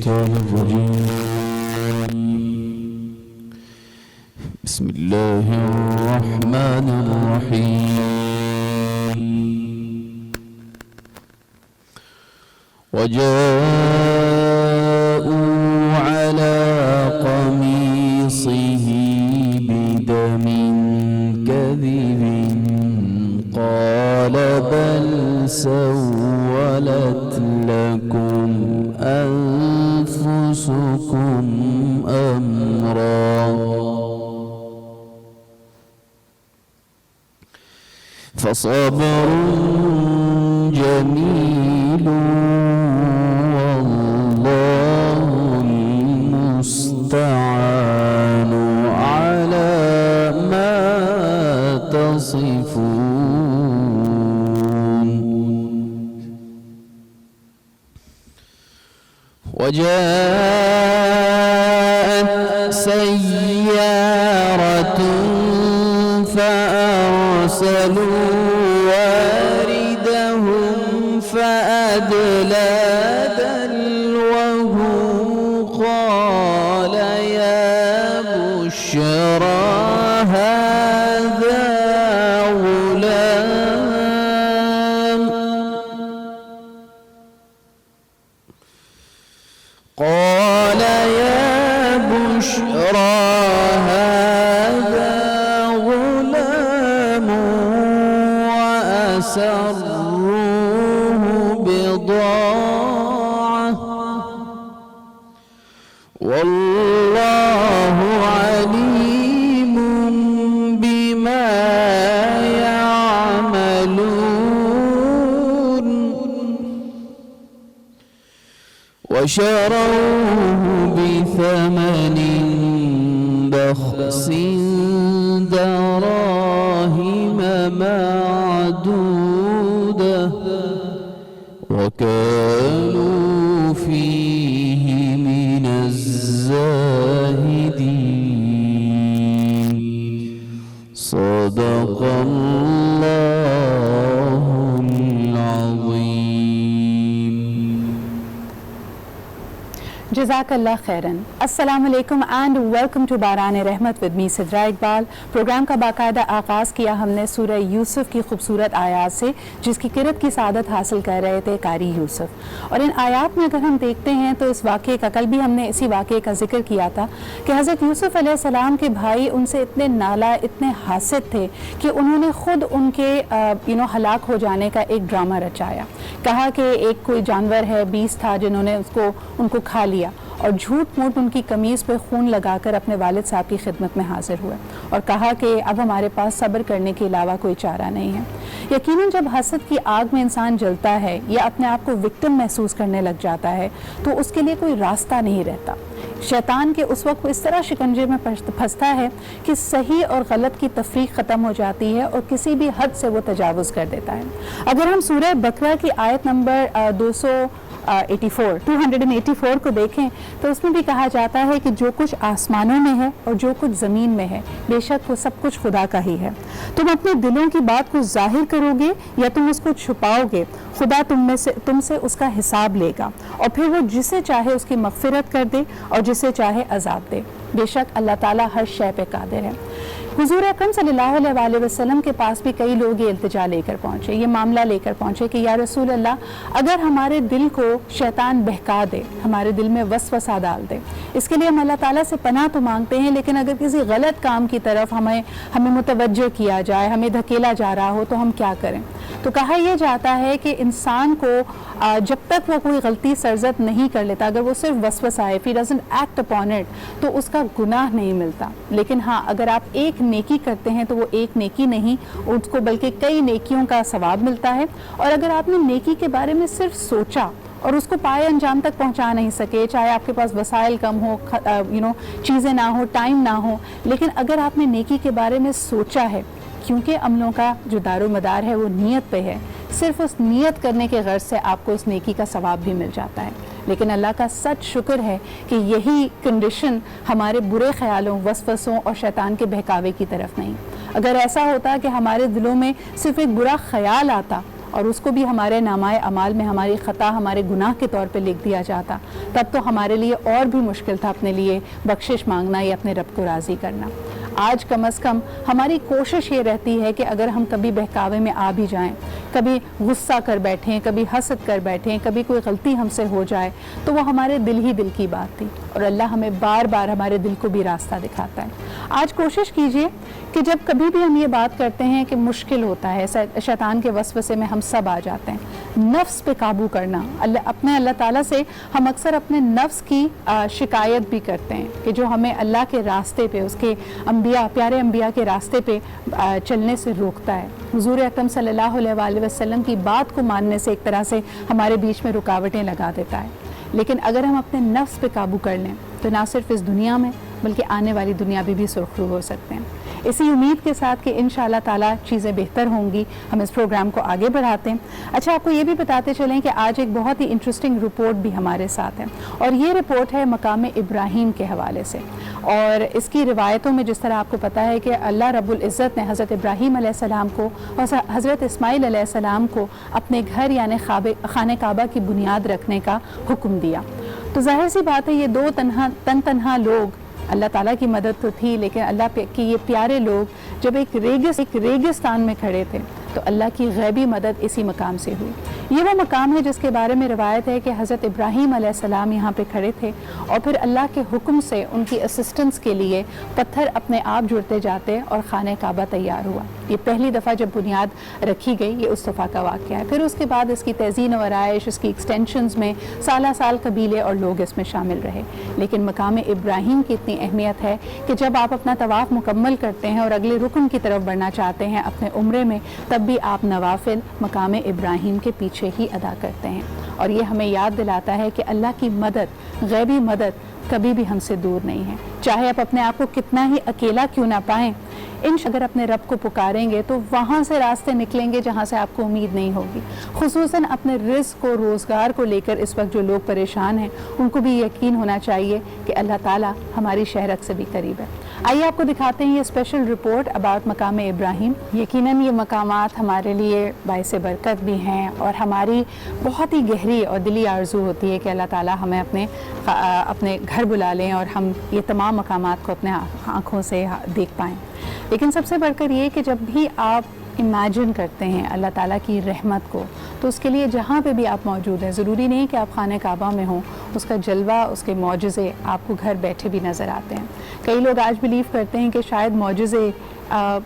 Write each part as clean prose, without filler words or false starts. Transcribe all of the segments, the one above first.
الشيطان الرجيم بسم الله الرحمن الرحيم وجاءوا على قميصه بدم كذب قال بل سولت لكم أنفسكم أمرا فصبر جميل والله المستعان على ما تصفون وجاءت سيارة فأرسلوا واردهم فأدلى دلوه قال يا بشرى هذا غلام قال يا بشرى هذا غلام وأسروه بضاعة والله عليم بما يعملون وشروه بثمن بخس دراهم معدودة وكانوا فيه من الزاهدين صدق الله العظيم. جزاکاللہ خیرن. السلام علیکم اینڈ ویلکم ٹو باران رحمت with me Sadra Iqbal. Programme کا باقاعدہ آغاز کیا ہم نے سورہ یوسف کی خوبصورت آیات سے جس کی قرأت کی سعادت حاصل کر رہے تھے قاری یوسف. اور ان آیات میں اگر ہم دیکھتے ہیں تو اس واقعے کا کل بھی ہم نے اسی واقعے کا ذکر کیا تھا کہ حضرت یوسف علیہ السلام کے بھائی ان سے اتنے نالا اتنے حاسد تھے کہ انہوں نے خود ان کے ہلاک ہو جانے کا ایک ڈرامہ رچایا. کہا کہ ایک کوئی جانور ہے بیس تھا جنہوں نے ان کو کھا لیا اور جھوٹ موٹ ان کی قمیض پہ خون لگا کر اپنے والد صاحب کی خدمت میں حاضر ہوئے اور کہا کہ اب ہمارے پاس صبر کرنے کے علاوہ کوئی چارہ نہیں ہے. یقیناً جب حسد کی آگ میں انسان جلتا ہے یا اپنے آپ کو وکٹم محسوس کرنے لگ جاتا ہے تو اس کے لیے کوئی راستہ نہیں رہتا. شیطان کے اس وقت اس طرح شکنجے میں پھنستا ہے کہ صحیح اور غلط کی تفریق ختم ہو جاتی ہے اور کسی بھی حد سے وہ تجاوز کر دیتا ہے. اگر ہم سورہ بقرہ کی آیت نمبر 284 کو دیکھیں تو اس میں بھی کہا جاتا ہے کہ جو کچھ آسمانوں میں ہے اور جو کچھ زمین میں ہے بے شک وہ سب کچھ خدا کا ہی ہے. تم اپنے دلوں کی بات کو ظاہر کرو گے یا تم اس کو چھپاؤ گے خدا تم سے اس کا حساب لے گا اور پھر وہ جسے چاہے اس کی مغفرت کر دے اور جسے چاہے عذاب دے. بے شک اللہ تعالیٰ ہر شے پہ قادر ہے. حضور اکرم صلی اللہ علیہ وسلم کے پاس بھی کئی لوگ یہ التجا لے کر پہنچے, یہ معاملہ لے کر پہنچے کہ یا رسول اللہ اگر ہمارے دل کو شیطان بہکا دے, ہمارے دل میں وسوسہ ڈال دے, اس کے لیے ہم اللہ تعالیٰ سے پناہ تو مانگتے ہیں لیکن اگر کسی غلط کام کی طرف ہمیں متوجہ کیا جائے, ہمیں دھکیلا جا رہا ہو تو ہم کیا کریں. تو کہا یہ جاتا ہے کہ انسان کو جب تک وہ کوئی غلطی سرزد نہیں کر لیتا, اگر وہ صرف وسوسہ ہے, if he doesn't act upon it, تو اس کا گناہ نہیں ملتا. لیکن ہاں اگر آپ ایک نیکی کرتے ہیں تو وہ ایک نیکی نہیں, اس کو بلکہ کئی نیکیوں کا ثواب ملتا ہے. اور اگر آپ نے نیکی کے بارے میں صرف سوچا اور اس کو پائے انجام تک پہنچا نہیں سکے, چاہے آپ کے پاس وسائل کم ہو, چیزیں نہ ہو, ٹائم نہ ہو, لیکن اگر آپ نے نیکی کے بارے میں سوچا ہے, کیونکہ عملوں کا جو دار و مدار ہے وہ نیت پہ ہے, صرف اس نیت کرنے کے غرض سے آپ کو اس نیکی کا ثواب بھی مل جاتا ہے. لیکن اللہ کا سچ شکر ہے کہ یہی کنڈیشن ہمارے برے خیالوں, وسوسوں اور شیطان کے بہکاوے کی طرف نہیں. اگر ایسا ہوتا کہ ہمارے دلوں میں صرف ایک برا خیال آتا اور اس کو بھی ہمارے نامۂ اعمال میں ہماری خطا ہمارے گناہ کے طور پہ لکھ دیا جاتا، تب تو ہمارے لیے اور بھی مشکل تھا اپنے لیے بخشش مانگنا یا اپنے رب کو راضی کرنا۔ آج کم از کم ہماری کوشش یہ رہتی ہے کہ اگر ہم کبھی بہکاوے میں آ بھی جائیں، کبھی غصہ کر بیٹھیں، کبھی حسد کر بیٹھیں، کبھی کوئی غلطی ہم سے ہو جائے، تو وہ ہمارے دل ہی دل کی بات تھی، اور اللہ ہمیں بار بار ہمارے دل کو بھی راستہ دکھاتا ہے۔ آج کوشش کیجئے کہ جب کبھی بھی ہم یہ بات کرتے ہیں کہ مشکل ہوتا ہے، شیطان کے وسوسے میں ہم سب آ جاتے ہیں، نفس پہ قابو کرنا، اللہ تعالیٰ سے ہم اکثر اپنے نفس کی شکایت بھی کرتے ہیں کہ جو ہمیں اللہ کے راستے پہ، اس کے انبیاء، پیارے انبیاء کے راستے پہ چلنے سے روکتا ہے۔ حضور اکرم صلی اللہ علیہ وآلہ وسلم کی بات کو ماننے سے ایک طرح سے ہمارے بیچ میں رکاوٹیں لگا دیتا ہے۔ لیکن اگر ہم اپنے نفس پہ قابو کر لیں تو نہ صرف اس دنیا میں بلکہ آنے والی دنیا بھی سرخرو ہو سکتے ہیں۔ اسی امید کے ساتھ کہ انشاءاللہ تعالیٰ چیزیں بہتر ہوں گی، ہم اس پروگرام کو آگے بڑھاتے ہیں۔ اچھا، آپ کو یہ بھی بتاتے چلیں کہ آج ایک بہت ہی انٹرسٹنگ رپورٹ بھی ہمارے ساتھ ہے، اور یہ رپورٹ ہے مقام ابراہیم کے حوالے سے۔ اور اس کی روایتوں میں جس طرح آپ کو پتہ ہے کہ اللہ رب العزت نے حضرت ابراہیم علیہ السلام کو اور حضرت اسماعیل علیہ السلام کو اپنے گھر یعنی خانہ کعبہ کی بنیاد رکھنے کا حکم دیا۔ تو ظاہر سی بات ہے یہ دو تنہا لوگ، اللہ تعالیٰ کی مدد تو تھی لیکن اللہ کی یہ پیارے لوگ جب ایک ریگستان میں کھڑے تھے تو اللہ کی غیبی مدد اسی مقام سے ہوئی۔ یہ وہ مقام ہے جس کے بارے میں روایت ہے کہ حضرت ابراہیم علیہ السلام یہاں پہ کھڑے تھے، اور پھر اللہ کے حکم سے ان کی اسسٹنس کے لیے پتھر اپنے آپ جڑتے جاتے اور خانہ کعبہ تیار ہوا۔ یہ پہلی دفعہ جب بنیاد رکھی گئی، یہ اس دفعہ کا واقعہ ہے۔ پھر اس کے بعد اس کی تزئین و آرائش، اس کی ایکسٹینشنز میں سالہ سال قبیلے اور لوگ اس میں شامل رہے۔ لیکن مقام ابراہیم کی اتنی اہمیت ہے کہ جب آپ اپنا طواف مکمل کرتے ہیں اور اگلے رکن کی طرف بڑھنا چاہتے ہیں اپنے عمرے میں، تب بھی آپ نوافل مقام ابراہیم کے پیچھے ہی ادا کرتے ہیں۔ اور یہ ہمیں یاد دلاتا ہے کہ اللہ کی مدد، غیبی مدد کبھی بھی ہم سے دور نہیں ہے، چاہے آپ اپنے آپ کو کتنا ہی اکیلا کیوں نہ پائیں، اگر اپنے رب کو پکاریں گے تو وہاں سے راستے نکلیں گے جہاں سے آپ کو امید نہیں ہوگی۔ خصوصاً اپنے رزق کو، روزگار کو لے کر اس وقت جو لوگ پریشان ہیں، ان کو بھی یقین ہونا چاہیے کہ اللہ تعالیٰ ہماری شہرت سے بھی قریب ہے۔ آئیے آپ کو دکھاتے ہیں یہ اسپیشل رپورٹ اباؤٹ مقام ابراہیم۔ یقیناً یہ مقامات ہمارے لیے باعث برکت بھی ہیں، اور ہماری بہت ہی گہری اور دلی آرزو ہوتی ہے کہ اللہ تعالیٰ ہمیں اپنے گھر بلا لیں اور ہم یہ تمام مقامات کو اپنے آنکھوں سے دیکھ پائیں۔ لیکن سب سے بڑھ کر یہ کہ جب بھی آپ امیجن کرتے ہیں اللہ تعالیٰ کی رحمت کو، تو اس کے لیے جہاں پہ بھی آپ موجود ہیں، ضروری نہیں کہ آپ خانہ کعبہ میں ہوں، اس کا جلوہ، اس کے معجزے آپ کو گھر بیٹھے بھی نظر آتے ہیں۔ کئی لوگ آج بلیو کرتے ہیں کہ شاید معجزے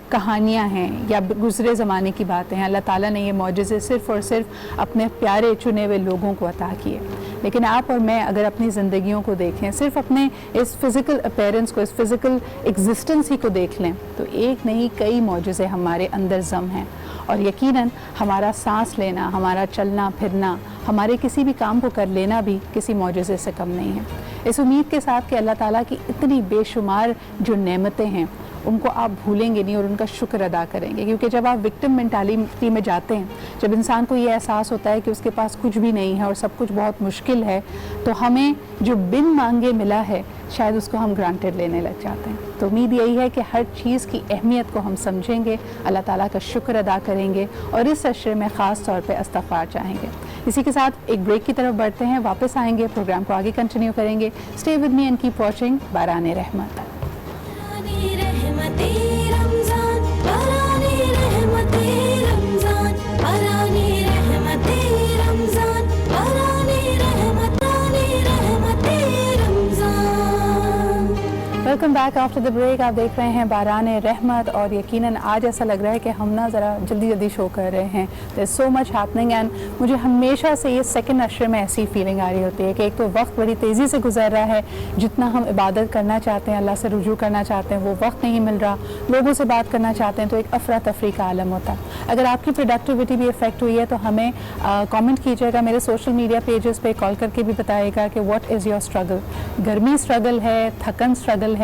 کہانیاں ہیں یا گزرے زمانے کی باتیں ہیں، اللہ تعالیٰ نے یہ معجزے صرف اور صرف اپنے پیارے چنے ہوئے لوگوں کو عطا کیے۔ لیکن آپ اور میں اگر اپنی زندگیوں کو دیکھیں، صرف اپنے اس فزیکل اپیرنس کو، اس فزیکل ایگزسٹنس ہی کو دیکھ لیں، تو ایک نہیں کئی معجزے ہمارے اندر ضم ہیں۔ اور یقیناً ہمارا سانس لینا، ہمارا چلنا پھرنا، ہمارے کسی بھی کام کو کر لینا بھی کسی معجزے سے کم نہیں ہے۔ اس امید کے ساتھ کہ اللہ تعالیٰ کی اتنی بے شمار جو نعمتیں ہیں ان کو آپ بھولیں گے نہیں اور ان کا شکر ادا کریں گے، کیونکہ جب آپ وکٹم مینٹالٹی میں جاتے ہیں، جب انسان کو یہ احساس ہوتا ہے کہ اس کے پاس کچھ بھی نہیں ہے اور سب کچھ بہت مشکل ہے، تو ہمیں جو بن مانگے ملا ہے شاید اس کو ہم گرانٹیڈ لینے لگ جاتے ہیں۔ تو امید یہی ہے کہ ہر چیز کی اہمیت کو ہم سمجھیں گے، اللہ تعالیٰ کا شکر ادا کریں گے اور اس عشرے میں خاص طور پہ استغفار چاہیں گے۔ اسی کے ساتھ ایک بریک کی طرف بڑھتے ہیں، واپس آئیں گے، پروگرام کو آگے کنٹینیو کریں گے۔ Stay with me and keep watching باران رحمت۔ Welcome back after the break. آپ دیکھ رہے ہیں باران رحمت، اور یقیناً آج ایسا لگ رہا ہے کہ ہم نا ذرا جلدی شو کر رہے ہیں۔ دیر سو مچ ہیپننگ، اینڈ مجھے ہمیشہ سے یہ سیکنڈ عشرے میں ایسی فیلنگ آ رہی ہوتی ہے کہ ایک تو وقت بڑی تیزی سے گزر رہا ہے، جتنا ہم عبادت کرنا چاہتے ہیں، اللہ سے رجوع کرنا چاہتے ہیں، وہ وقت نہیں مل رہا، لوگوں سے بات کرنا چاہتے ہیں تو ایک افراتفری کا عالم ہوتا ہے۔ اگر آپ کی پروڈکٹیوٹی بھی افیکٹ ہوئی ہے تو ہمیں کامنٹ کیجیے گا، میرے سوشل میڈیا پیجز پہ کال کر کے بھی بتائیے گا کہ واٹ از یور اسٹرگل۔ گرمی اسٹرگل ہے، تھکن اسٹرگل ہے،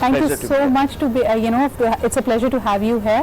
Thank you so much to be, it's a pleasure to have you here.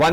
1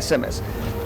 SMS.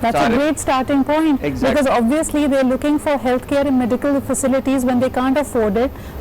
That's a great starting point. Exactly. Because obviously they're looking for healthcare and medical facilities when they can't afford it.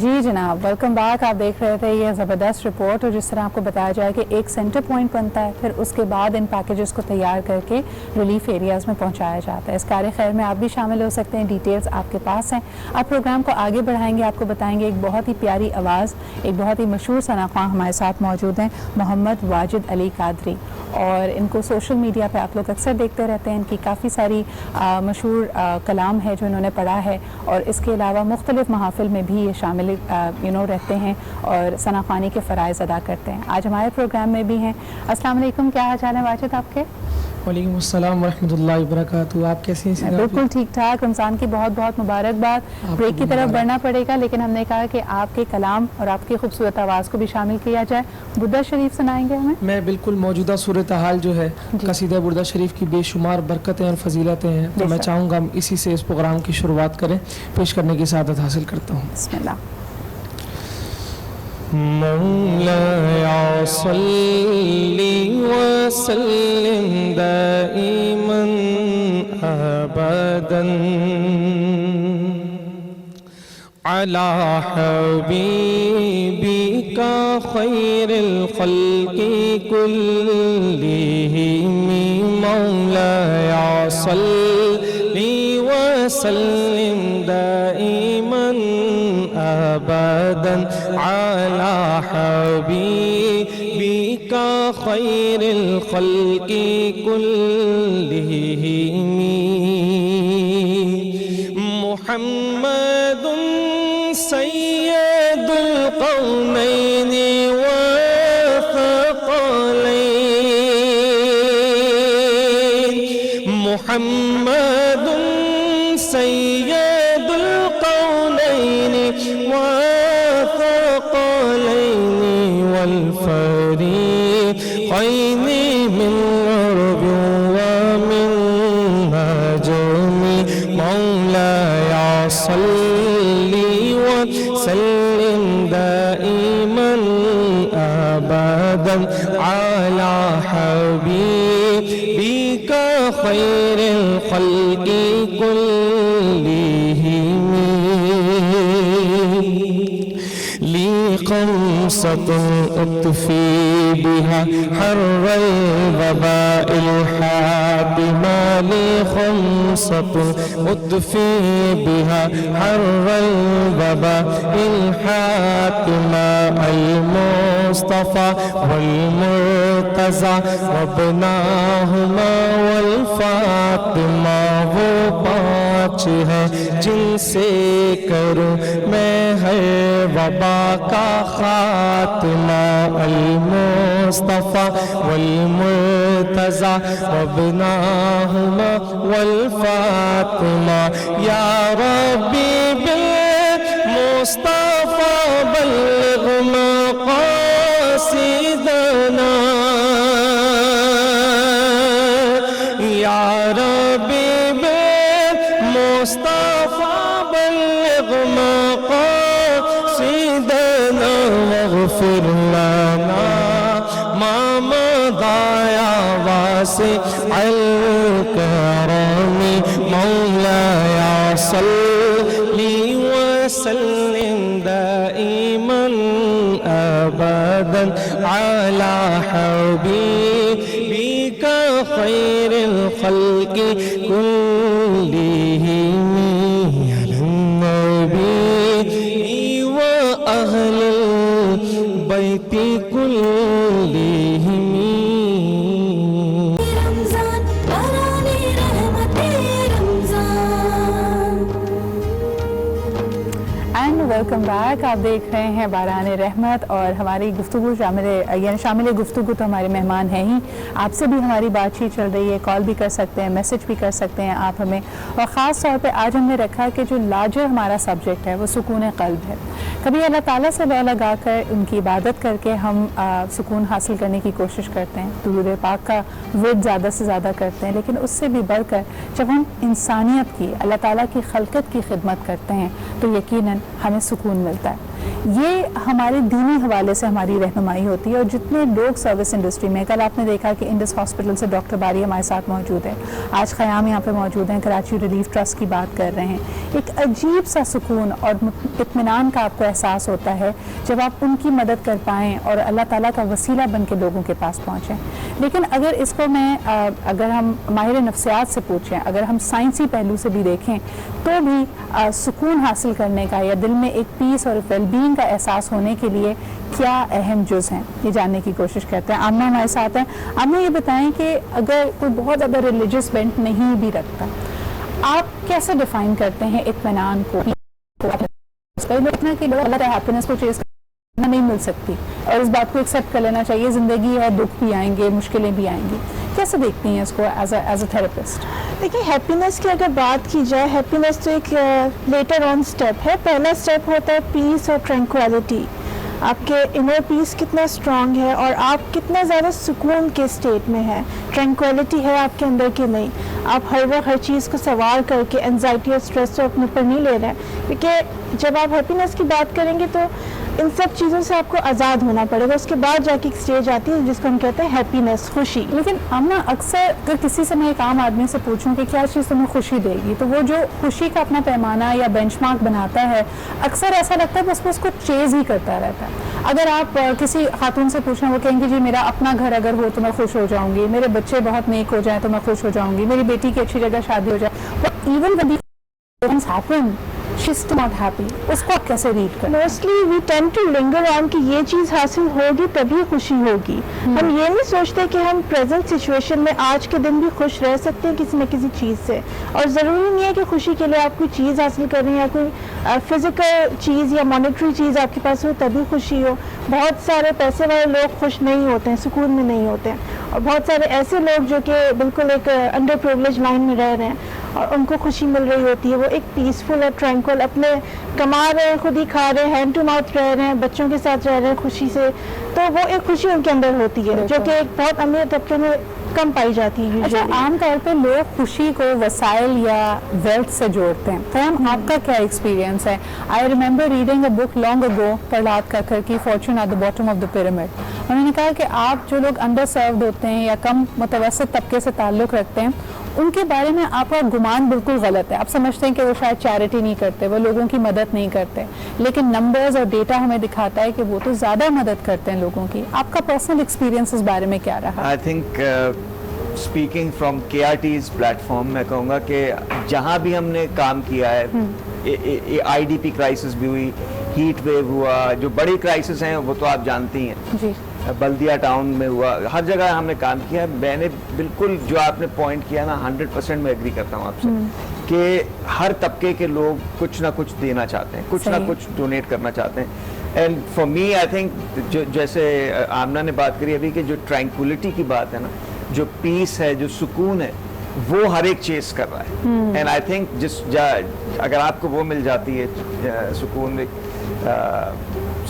جی جناب، welcome back. آپ دیکھ رہے تھے یہ زبردست report, اور جس طرح آپ کو بتایا جائے کہ ایک سینٹر پوائنٹ بنتا ہے، پھر اس کے بعد ان پیکیجز کو تیار کر کے ریلیف ایریاز میں پہنچایا جاتا ہے. اس کار خیر میں آپ بھی شامل ہو سکتے ہیں، ڈیٹیلز آپ کے پاس ہیں. آپ پروگرام کو آگے بڑھائیں گے، آپ کو بتائیں گے ایک بہت ہی پیاری آواز، ایک بہت ہی مشہور ثنا خواں ہمارے ساتھ موجود ہیں، محمد واجد علی قادری. اور ان کو سوشل میڈیا پہ آپ لوگ اکثر دیکھتے رہتے ہیں. ان کی کافی ساری مشہور کلام ہے جو انہوں نے پڑھا ہے، اور اس کے علاوہ مختلف محافل میں بھی یہ شامل رہتے ہیں اور ثنا خوانی کے فرائض ادا کرتے ہیں. آج ہمارے پروگرام میں بھی ہیں. السلام علیکم، کیا حال ہے واجد آپ کے؟ وعلیکم السلام ورحمۃ اللہ وبرکاتہ. آپ کیسی ہیں؟ بالکل ٹھیک ٹھاک. رمضان کی بہت بہت مبارکباد. بریک کی طرف بڑھنا پڑے گا، لیکن ہم نے کہا کہ آپ کے کلام اور آپ کی خوبصورت آواز کو بھی شامل کیا جائے. بردہ شریف سنائیں گے ہمیں؟ میں بالکل موجودہ صورتحال جو ہے قصیدہ بردہ شریف کی بے شمار برکتیں اور فضیلتیں ہیں، تو میں چاہوں گا ہم اسی سے اس پروگرام کی شروعات کریں. پیش کرنے کی سعادت حاصل کرتا ہوں. بسم اللہ. مولاي صل وسلم دائما ابدا على حبيبك خير الخلق كلهم. مولاي صل وسلم دائما ابدا على حبيبك خير الخلق كلهم. محمد سيد القومين والثقلين. محمد سيد القولين والثقلين والفريقين من غرب ومن نجم. مولاي صل وسلم دائما ابدا على حبيبك خير الخلق كلهم. لي خمسة أطفي بها حر الوباء الحاتمة. لي خمسة أطفي بها حر الوباء الحاتمة. المصطفى والمرتضى وابناهما والفاطمة. وہ پانچ ہیں جن سے کروں میں ہر وبا کا خاتمہ. المصطفى والمرتضى وابناهما والفاطمة. يا ربي بالمصطفى بلغ مقاصدنا. يا ربي بالمصطفى بلغ مقاصدنا. واغفر لنا ما مضى يا واسع الكرم. مولاي صل وسلم دائما ابدا على حبيبك خير الخلق كلهم. على النبي واهل البيت كلهم. رمضان براني رحمتي رمضان. And welcome back. آپ دیکھ رہے ہیں باران رحمت، اور ہماری گفتگو شامل گفتگو تو ہمارے مہمان ہیں ہی. آپ سے بھی ہماری بات چیت چل رہی ہے، کال بھی کر سکتے ہیں، میسج بھی کر سکتے ہیں آپ ہمیں. اور خاص طور پہ آج ہم نے رکھا کہ جو لاجر ہمارا سبجیکٹ ہے وہ سکون قلب ہے. کبھی اللہ تعالیٰ سے لو لگا کر ان کی عبادت کر کے ہم سکون حاصل کرنے کی کوشش کرتے ہیں، درود پاک کا ورد زیادہ سے زیادہ کرتے ہیں. لیکن اس سے بھی بڑھ کر جب ہم انسانیت کی، اللہ تعالیٰ کی خلقت کی خدمت کرتے ہیں تو یقیناً ہمیں سکون ملتا ہے. یہ ہمارے دینی حوالے سے ہماری رہنمائی ہوتی ہے. اور جتنے لوگ سروس انڈسٹری میں, کل آپ نے دیکھا کہ انڈس ہاسپٹل سے ڈاکٹر باری ہمارے ساتھ موجود ہے, آج خیام یہاں پہ موجود ہیں, کراچی ریلیف ٹرسٹ کی بات کر رہے ہیں. ایک عجیب سا سکون اور اطمینان کا آپ کو احساس ہوتا ہے جب آپ ان کی مدد کر پائیں اور اللہ تعالیٰ کا وسیلہ بن کے لوگوں کے پاس پہنچیں. لیکن اگر اس کو اگر ہم ماہر نفسیات سے پوچھیں, اگر ہم سائنسی پہلو سے بھی دیکھیں, تو بھی سکون حاصل کرنے کا یا دل میں ایک پیس اور ویل بینگ کا احساس ہونے کے لیے کیا اہم جز ہیں, یہ جاننے کی کوشش کرتے ہیں. آمنہ ہمارے ساتھ ہیں. آمنہ یہ بتائیں کہ اگر کوئی بہت زیادہ ریلیجس بینٹ نہیں بھی رکھتا, آپ کیسے ڈیفائن کرتے ہیں اطمینان کو؟ ہیپینس کو چیز نہیں مل سکتی اور اس بات کو ایکسیپٹ کر لینا چاہیے, زندگی ہے, دکھ بھی آئیں گے, مشکلیں بھی آئیں گی. کیسے دیکھتی ہیں اس کو ایز اے تھراپسٹ؟ دیکھیے, ہیپینس کی اگر بات کی جائے, ہیپینس تو ایک لیٹر آن اسٹیپ ہے. پہلا اسٹیپ ہوتا ہے پیس اور ٹرینکویلٹی. آپ کے انر پیس کتنا اسٹرانگ ہے اور آپ کتنا زیادہ سکون کے اسٹیٹ میں ہے, ٹرینکویلٹی ہے آپ کے اندر کہ نہیں. آپ ہر وقت ہر چیز کو سوال کر کے انزائٹی اور اسٹریس کو اپنے اوپر نہیں لے رہے ہیں, کیونکہ جب آپ ہیپینس کی بات کریں گے تو ان سب چیزوں سے آپ کو آزاد ہونا پڑے گا. اس کے بعد جا کے ایک اسٹیج آتی ہے جس کو ہم کہتے ہیں ہیپینس, خوشی. لیکن آمنہ اکثر اگر کسی سے میں ایک عام آدمی سے پوچھوں کہ کیا چیز تمہیں خوشی دے گی, تو وہ جو خوشی کا اپنا پیمانہ یا بینچ مارک بناتا ہے, اکثر ایسا لگتا ہے بس وہ اس کو چیز ہی کرتا رہتا ہے. اگر آپ کسی خاتون سے پوچھیں, وہ کہیں گے جی میرا اپنا گھر اگر ہو تو میں خوش ہو جاؤں گی, میرے بچے بہت نیک ہو جائیں تو میں خوش ہو جاؤں گی, میری بیٹی کی اچھی جگہ شادی ہو جائے. But even when things happen, she's still not happy. اس کو آپ کیسے ریڈ کریں؟ موسٹلی وی ٹینڈ ٹو لنگر آن کہ یہ چیز حاصل ہوگی تبھی خوشی ہوگی. ہم یہ نہیں سوچتے کہ ہم پریزنٹ سچویشن میں آج کے دن بھی خوش رہ سکتے ہیں کسی نہ کسی چیز سے. اور ضروری نہیں ہے کہ خوشی کے لیے آپ کوئی چیز حاصل کر رہے ہیں یا کوئی فزیکل چیز یا مانیٹری چیز آپ کے پاس ہو تبھی خوشی ہو. بہت سارے پیسے والے لوگ خوش نہیں ہوتے ہیں, سکون میں نہیں ہوتے ہیں, اور بہت سارے ایسے لوگ جو کہ بالکل ایک انڈر پریویلیج لائن میں رہ رہے ہیں اور ان کو خوشی مل رہی ہوتی ہے. وہ ایک پیسفل اور ٹرینکول, اپنے کما رہے ہیں, خود ہی کھا رہے ہیں, ہینڈ ٹو ماؤتھ رہ رہے ہیں, بچوں کے ساتھ رہ رہے ہیں خوشی سے, تو وہ ایک خوشی ان کے اندر ہوتی ہے جو کہ ایک بہت امیر طبقے میں کم پائی جاتی ہے. اچھا, عام طور پہ لوگ خوشی کو وسائل یا ویلتھ سے جوڑتے ہیں. فہم, آپ کا کیا ایکسپیرینس ہے؟ I remember reading a book long ago, Prahalad Kakkar کی fortune at the bottom of the pyramid. انہوں نے کہا کہ آپ جو لوگ انڈر سروڈ ہوتے ہیں یا کم متوسط طبقے سے تعلق رکھتے ہیں, ان کے بارے میں آپ کا گمان بالکل غلط ہے. آپ سمجھتے ہیں کہ وہ شاید چیریٹی نہیں کرتے, وہ لوگوں کی مدد نہیں کرتے, لیکن نمبرز اور ڈیٹا ہمیں دکھاتا ہے کہ وہ تو زیادہ مدد کرتے ہیں لوگوں کی. آپ کا پرسنل ایکسپیرینس اس بارے میں کیا رہا؟ I think speaking from KRT's plate form, میں کہوں گا کہ جہاں بھی ہم نے کام کیا ہے, IDP کرائسس بھی ہوئی, ہیٹ ویو ہوا, جو بڑی کرائسس ہیں وہ تو آپ جانتی ہیں, جی, بلدیہ ٹاؤن میں ہوا, ہر جگہ ہم نے کام کیا. میں نے بالکل جو آپ نے پوائنٹ کیا نا, 100% میں ایگری کرتا ہوں آپ سے کہ ہر طبقے کے لوگ کچھ نہ کچھ دینا چاہتے ہیں, کچھ نہ کچھ ڈونیٹ کرنا چاہتے ہیں. And for me I think جیسے آمنہ نے بات کری ابھی کہ جو ٹرینکولیٹی کی بات ہے نا, جو پیس ہے, جو سکون ہے, وہ ہر ایک چیز کر رہا ہے. اینڈ آئی تھنک اگر آپ کو وہ مل جاتی ہے سکون,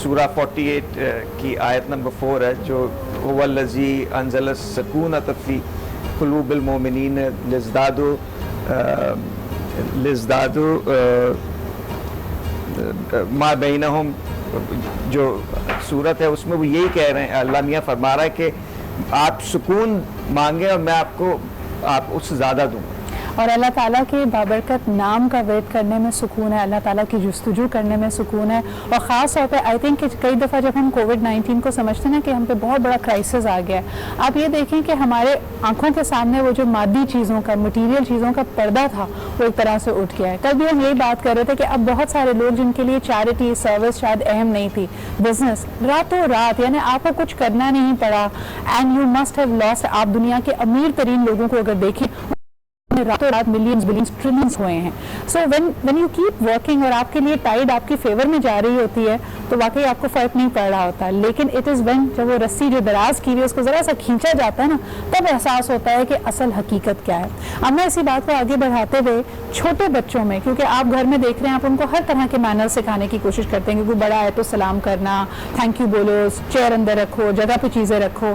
سورہ 48 کی آیت نمبر 4 ہے جو هو الذی انزل السکونۃ فی قلوب المؤمنین ليزدادوا ما بینہم, جو صورت ہے اس میں وہ یہی کہہ رہے ہیں, اللہ میاں فرما رہا ہے کہ آپ سکون مانگیں اور میں آپ اس سے زیادہ دوں گا. اور اللہ تعالیٰ کے بابرکت نام کا ویٹ کرنے میں سکون ہے, اللہ تعالیٰ کی جستجو کرنے میں سکون ہے. اور خاص طور پہ آئی تھنک کہ کئی دفعہ جب ہم کووڈ-19 کو سمجھتے ہیں نا کہ ہم پہ بہت بڑا کرائسس آ گیا ہے, آپ یہ دیکھیں کہ ہمارے آنکھوں کے سامنے وہ جو مادی چیزوں کا, مٹیریل چیزوں کا پردہ تھا, وہ ایک طرح سے اٹھ گیا ہے. کل بھی ہم یہی بات کر رہے تھے کہ اب بہت سارے لوگ جن کے لیے چیریٹی سروس شاید اہم نہیں تھی, بزنس راتوں رات, یعنی آپ کو کچھ کرنا نہیں پڑا, and you must have lost. آپ دنیا کے امیر ترین لوگوں کو اگر دیکھیں, راتوں رات ملینز بلینز ٹریلینز ہوئے ہیں. So when you keep working اور آپ کے لیے ٹائڈ آپ کے فیور میں جا رہی ہوتی ہے تو واقعی آپ کو فرق نہیں پڑ رہا ہوتا, لیکن اٹ از وین جب وہ رسی جو دراز کی ہوئی ہے اس کو ذرا سا کھینچا جاتا ہے نا, تب احساس ہوتا ہے کہ اصل حقیقت کیا ہے. اب میں اسی بات کو آگے بڑھاتے ہوئے چھوٹے بچوں میں, کیونکہ آپ گھر میں دیکھ رہے ہیں, آپ ان کو ہر طرح کے مینر سکھانے کی کوشش کرتے ہیں کہ کوئی بڑا ہے تو سلام کرنا, تھینک یو بولو, چیئر اندر رکھو, جگہ پہ چیزیں رکھو.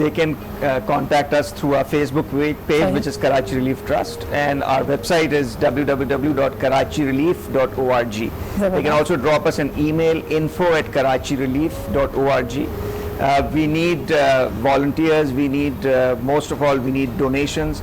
they can contact us through our Facebook page, Right. which is Karachi Relief Trust, and our website is www.karachirelief.org. They can also drop us an email, info@karachirelief.org. We need volunteers, we need most of all we need donations,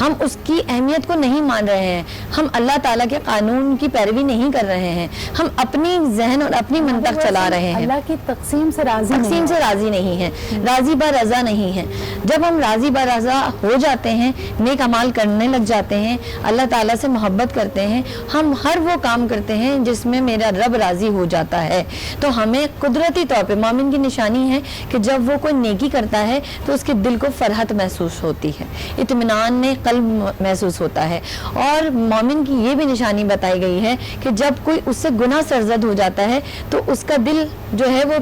ہم اس کی اہمیت کو نہیں مان رہے ہیں, ہم اللہ تعالیٰ کے قانون کی پیروی نہیں کر رہے ہیں, ہم اپنی ذہن اور اپنی منطق چلا رہے ہیں, اللہ کی تقسیم سے راضی نہیں ہیں, راضی بر رضا نہیں ہیں. جب ہم راضی بر رضا ہو جاتے ہیں, نیک اعمال کرنے لگ جاتے ہیں, اللہ تعالیٰ سے محبت کرتے ہیں, ہم ہر وہ کام کرتے ہیں جس میں میرا رب راضی ہو جاتا ہے, تو ہمیں قدرتی طور پہ مومن کی نشانی ہے کہ جب وہ کوئی نیکی کرتا ہے تو اس کے دل کو فرحت محسوس ہوتی ہے, اطمینان میں قلب محسوس ہوتا ہے. اور مومن کی یہ بھی نشانی بتائی گئی ہے کہ جب کوئی اس سے گناہ سرزد ہو جاتا ہے تو اس کا دل جو ہے وہ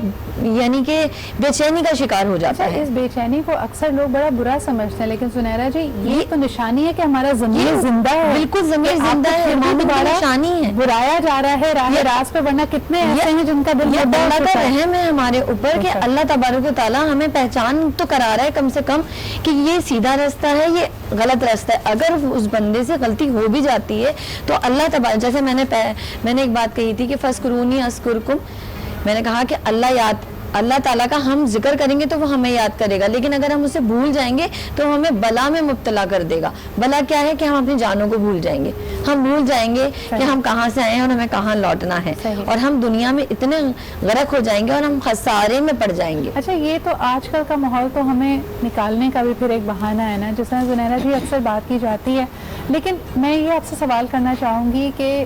یعنی کہ بے چینی کا شکار ہو جاتا ہے. اس بے چینی کو اکثر لوگ بڑا برا سمجھتے ہیں, لیکن سنیرا جی یہ تو نشانی ہے کہ ہمارا ضمیر زندہ ہے, بالکل ضمیر زندہ ہے, مومن کی نشانی ہے. برایا جا رہا ہے راہ راست پہ, ورنہ کتنے ایسے ہیں جن کا دل اللہ کا رحم ہے ہمارے اوپر کہ اللہ تبارک و تعالیٰ ہمیں پہچان تو کرا رہا ہے کم سے کم کہ یہ سیدھا راستہ ہے, یہ غلط راستہ ہے. اگر اس بندے سے غلطی ہو بھی جاتی ہے تو اللہ تبارک, جیسے میں نے ایک بات کہی تھی کہ فَاذْكُرُونِي أَذْكُرْكُمْ, میں نے کہا کہ اللہ تعالیٰ کا ہم ذکر کریں گے تو وہ ہمیں یاد کرے گا, لیکن اگر ہم اسے بھول جائیں گے تو ہمیں بلا میں مبتلا کر دے گا. بلا کیا ہے کہ ہم اپنی جانوں کو بھول جائیں گے, ہم بھول جائیں گے کہ ہم کہاں سے آئے ہیں اور ہمیں کہاں لوٹنا ہے, اور ہم دنیا میں اتنے غرق ہو جائیں گے اور ہم خسارے میں پڑ جائیں گے. اچھا, یہ تو آج کل کا ماحول تو ہمیں نکالنے کا بھی پھر ایک بہانہ ہے نا, جس طرح زنیرہ جی اکثر بات کی جاتی ہے, لیکن میں یہ آپ سے سوال کرنا چاہوں گی کہ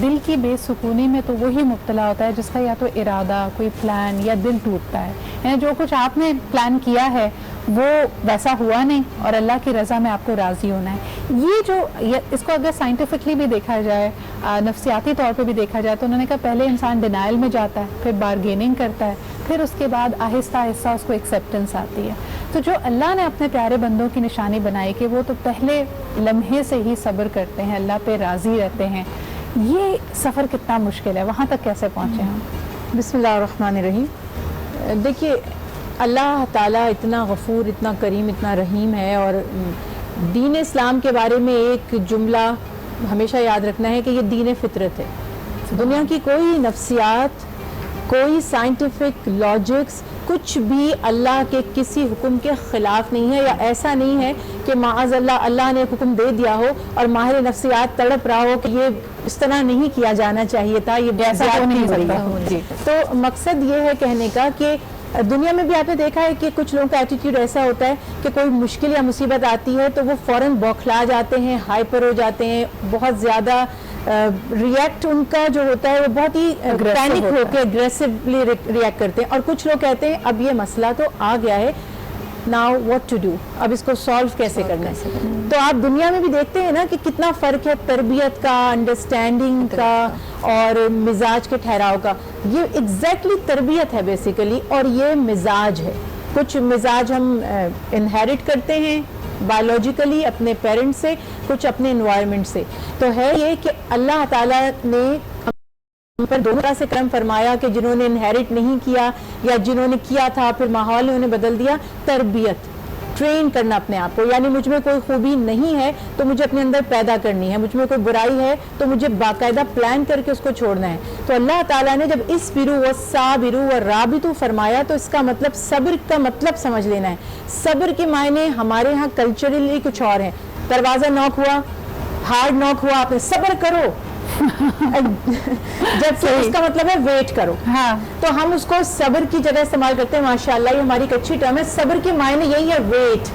دل کی بے سکونی میں تو وہی مبتلا ہوتا ہے جس کا یا تو ارادہ, کوئی پلان یا دل ٹوٹتا ہے, یعنی جو کچھ آپ نے پلان کیا ہے وہ ویسا ہوا نہیں اور اللہ کی رضا میں آپ کو راضی ہونا ہے. یہ جو اس کو اگر سائنٹیفکلی بھی دیکھا جائے, نفسیاتی طور پہ بھی دیکھا جائے, تو انہوں نے کہا پہلے انسان ڈینائل میں جاتا ہے, پھر بارگیننگ کرتا ہے, پھر اس کے بعد آہستہ آہستہ اس کو ایکسیپٹنس آتی ہے. تو جو اللہ نے اپنے پیارے بندوں کی نشانی بنائی کہ وہ تو پہلے لمحے سے ہی صبر کرتے ہیں, اللہ پہ راضی رہتے ہیں, یہ سفر کتنا مشکل ہے, وہاں تک کیسے پہنچے ہم؟ بسم اللہ الرحمن الرحیم. دیکھیے اللہ تعالیٰ اتنا غفور, اتنا کریم, اتنا رحیم ہے, اور دین اسلام کے بارے میں ایک جملہ ہمیشہ یاد رکھنا ہے کہ یہ دین فطرت ہے. دنیا کی کوئی نفسیات, کوئی سائنٹیفک لاجکس, کچھ بھی اللہ کے کسی حکم کے خلاف نہیں ہے, یا ایسا نہیں ہے کہ معاذ اللہ نے ایک حکم دے دیا ہو اور ماہر نفسیات تڑپ رہا ہو کہ یہ اس طرح نہیں کیا جانا چاہیے تھا, یہ نہیں جی. تو مقصد یہ ہے کہنے کا کہ دنیا میں بھی آپ نے دیکھا ہے کہ کچھ لوگوں کا ایٹیٹیوڈ ایسا ہوتا ہے کہ کوئی مشکل یا مصیبت آتی ہے تو وہ فوراً بوکھلا جاتے ہیں, ہائپر ہو جاتے ہیں, بہت زیادہ ریئیکٹ ان کا جو ہوتا ہے وہ بہت ہی پینک ہو کے اگریسولی ریئیکٹ کرتے ہیں. اور کچھ لوگ کہتے ہیں اب یہ مسئلہ تو آ گیا ہے, ناؤ واٹ ٹو ڈو, اب اس کو سالو کیسے کرنا ہے. تو آپ دنیا میں بھی دیکھتے ہیں نا کہ کتنا فرق ہے تربیت کا, انڈرسٹینڈنگ کا اور مزاج کے ٹھہراؤ کا. یہ ایگزیکٹلی تربیت ہے بیسیکلی, اور یہ مزاج ہے. کچھ مزاج ہم انہیرٹ کرتے ہیں بایولوجیکلی اپنے پیرنٹ سے, کچھ اپنے انوائرمنٹ سے. تو ہے یہ کہ اللہ تعالیٰ نے ہم پر دونوں طرح سے کرم فرمایا کہ جنہوں نے انہیرٹ نہیں کیا یا جنہوں نے کیا تھا پھر ماحول نے انہیں بدل دیا. تربیت, ٹرین کرنا اپنے آپ کو, یعنی مجھ میں کوئی خوبی نہیں ہے تو مجھے اپنے اندر پیدا کرنی ہے, مجھ میں کوئی برائی ہے تو مجھے باقاعدہ پلان کر کے اس کو چھوڑنا ہے. تو اللہ تعالیٰ نے جب اسبروا والصابروا والرابطوا فرمایا تو اس کا مطلب صبر کا مطلب سمجھ لینا ہے. صبر کے معنی ہمارے ہاں کلچرلی کچھ اور ہیں. دروازہ نوک ہوا, ہارڈ نوک ہوا, آپ نے صبر کرو, جبکہ اس کا مطلب ہے ویٹ کرو. ہاں, تو ہم اس کو صبر کی جگہ استعمال کرتے ہیں. ماشاءاللہ یہ ہماری ایک اچھی ٹرم ہے. صبر کے معنی یہی ہے ویٹ.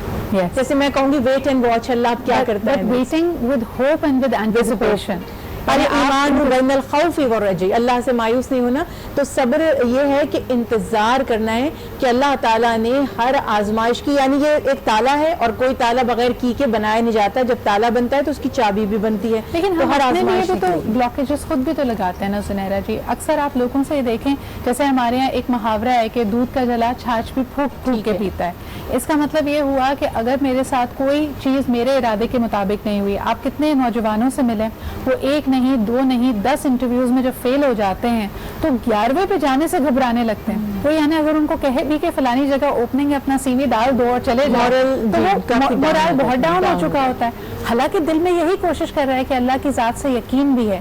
جیسے میں کہوں گی ویٹ اینڈ واچ, اللہ آپ کیا کرتا ہے. waiting with hope and with anticipation. ایمان بین الخوف والرجاء, اللہ سے مایوس نہیں ہونا. تو صبر یہ ہے کہ انتظار کرنا ہے کہ اللہ تعالیٰ نے ہر آزمائش کی, یعنی یہ ایک تالا ہے اور کوئی تالا بغیر کی کے بنایا نہیں جاتا. جب تالا بنتا ہے تو اس کی چابی بھی بنتی ہے. لیکن ہم اپنے لیے بھی تو بلاکیجز خود بھی تو لگاتے ہیں نا سنیرا جی. اکثر آپ لوگوں سے دیکھیں, جیسے ہمارے یہاں ایک محاورہ ہے کہ دودھ کا جلا چھاچھ بھی پھونک پھونک کے پیتا ہے. اس کا مطلب یہ ہوا کہ اگر میرے ساتھ کوئی چیز میرے ارادے کے مطابق نہیں ہوئی, آپ کتنے نوجوانوں سے ملیں, وہ 1 نہیں 2 نہیں 10 انٹرویوز میں جب فیل ہو جاتے ہیں تو 11ویں پہ جانے سے گھبرانے لگتے ہیں. وہ یعنی اگر ان کو کہے بھی کہ فلانی جگہ اوپننگ اپنا سی وی ڈال دو اور چلے جاؤ تو وہ مورال بہت ڈاؤن ہو چکا ہوتا ہے. حالانکہ دل میں یہی کوشش کر رہا ہے کہ اللہ کی ذات سے یقین بھی ہے,